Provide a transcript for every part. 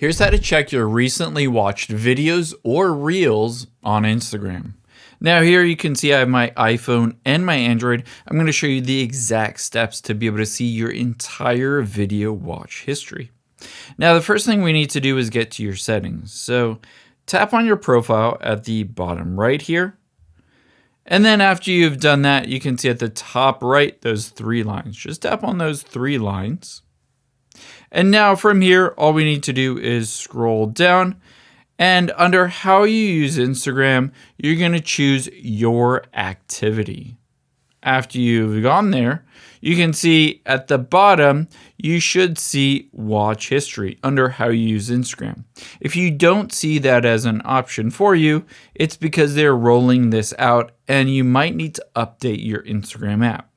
Here's how to check your recently watched videos or reels on Instagram. Now here you can see I have my iPhone and my Android. I'm going to show you the exact steps to be able to see your entire video watch history. Now the first thing we need to do is get to your settings. So tap on your profile at the bottom right here. And then after you've done that, you can see at the top right, those three lines. Just tap on those three lines. And now from here, all we need to do is scroll down, and under how you use Instagram, you're going to choose your activity. After you've gone there, you can see at the bottom, you should see watch history under how you use Instagram. If you don't see that as an option for you, it's because they're rolling this out and you might need to update your Instagram app.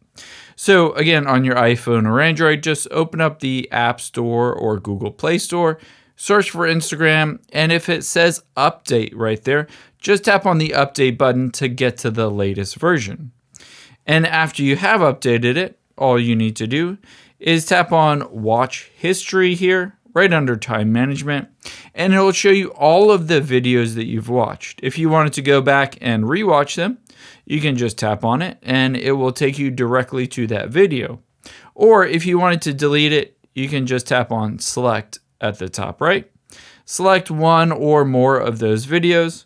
So again, on your iPhone or Android, just open up the App Store or Google Play Store, search for Instagram, and if it says update right there, just tap on the update button to get to the latest version. And after you have updated it, all you need to do is tap on Watch History here, right under Time Management, and it will show you all of the videos that you've watched. If you wanted to go back and rewatch them, you can just tap on it and it will take you directly to that video. Or if you wanted to delete it, you can just tap on Select at the top right. Select one or more of those videos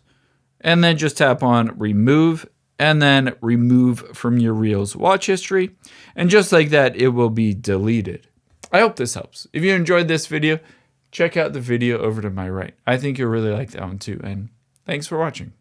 and then just tap on Remove and then remove from your Reels watch history. And just like that, it will be deleted. I hope this helps. If you enjoyed this video, check out the video over to my right. I think you'll really like that one too. And thanks for watching.